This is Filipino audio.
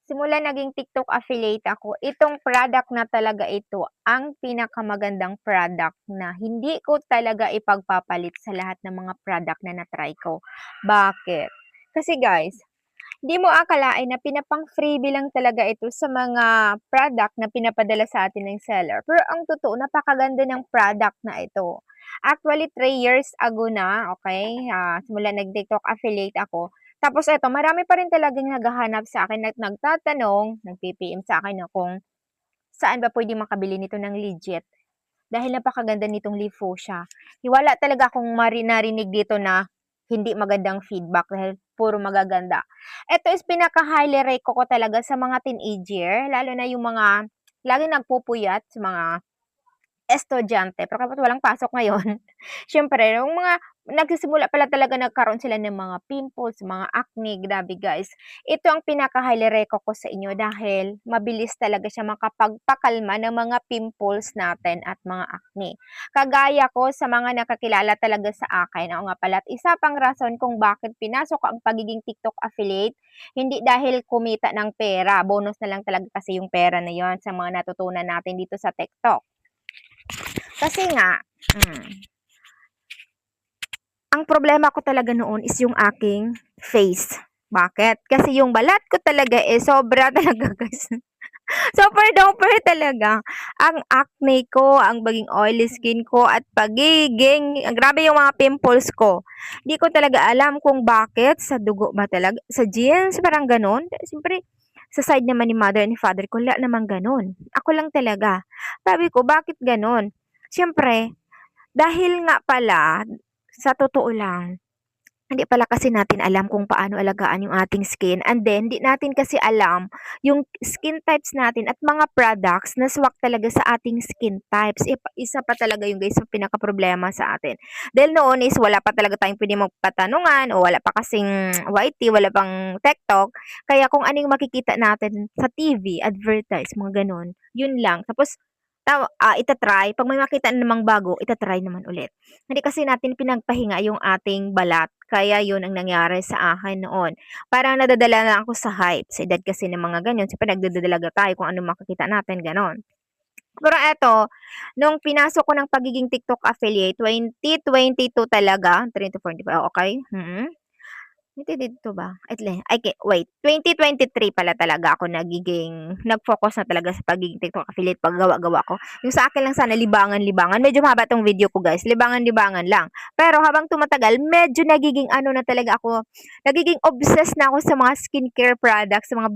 Simula naging TikTok affiliate ako, itong product na talaga ito ang pinakamagandang product na hindi ko talaga ipagpapalit sa lahat ng mga product na na-try ko. Bakit? Kasi guys, di mo akalain na pinapang-freebie lang talaga ito sa mga product na pinapadala sa atin ng seller. Pero ang totoo, napakaganda ng product na ito. Actually, 3 years ago na, okay, simula nag-TikTok affiliate ako. Tapos eto, marami pa rin talagang naghahanap sa akin at nagtatanong, nag-PPM sa akin na kung saan ba pwede makabili nito ng legit. Dahil napakaganda nitong Lifosia. Wala talaga akong narinig dito na hindi magandang feedback dahil puro magaganda. Ito is pinaka-highly rate ko talaga sa mga teenager, lalo na yung mga laging nagpupuyat sa mga estudyante, pero kapag walang pasok ngayon, siyempre yung mga nagsisimula pala talaga nagkaroon sila ng mga pimples, mga acne, grabe guys. Ito ang pinaka-highly reco ko sa inyo dahil mabilis talaga siya makapagpakalma ng mga pimples natin at mga acne. Kagaya ko sa mga nakakilala talaga sa akin, oo nga pala, at isa pang rason kung bakit pinasok ko ang pagiging TikTok affiliate, hindi dahil kumita ng pera, bonus na lang talaga kasi yung pera na yon sa mga natutunan natin dito sa TikTok. Kasi nga, ang problema ko talaga noon is yung aking face. Bakit? Kasi yung balat ko talaga sobra talaga guys. Super duper talaga. Ang acne ko, ang baging oily skin ko, at pagiging, grabe yung mga pimples ko. Di ko talaga alam kung bakit, sa dugo ba talaga, sa genes, parang ganun. Siyempre, sa side naman ni mother and father ko, wala naman ganun. Ako lang talaga. Sabi ko, bakit ganun? Siyempre, dahil nga pala, sa totoo lang, hindi pala kasi natin alam kung paano alagaan yung ating skin, and then hindi natin kasi alam yung skin types natin at mga products na swak talaga sa ating skin types. Isa pa talaga yung guys yung pinaka-problema sa atin. Dahil noon is wala pa talaga tayong pwede magpatanungan o wala pa kasing YT, wala pang TikTok. Kaya kung ano yung makikita natin sa TV, advertise, mga ganon, yun lang. Tapos itatry, pag may makita na namang bago, itatry naman ulit. Hindi kasi natin pinagpahinga yung ating balat. Kaya yun ang nangyari sa akin noon. Parang nadadala na ako sa hype. Sa edad kasi ng mga ganyan. Siyempre nagdadalaga tayo kung ano makikita natin, ganon. Pero eto, nung pinasok ko ng pagiging TikTok affiliate, 2022 talaga, 3 to 45, okay? Hindi dito ba? Wait, 2023 pala talaga ako nag-focus na talaga sa pagiging TikTok affiliate, paggawa-gawa ko. Yung sa akin lang sana libangan-libangan. Medyo mahaba tong video ko guys, libangan-libangan lang. Pero habang tumatagal, medyo nagiging ano na talaga ako, nagiging obsessed na ako sa mga skincare products, sa mga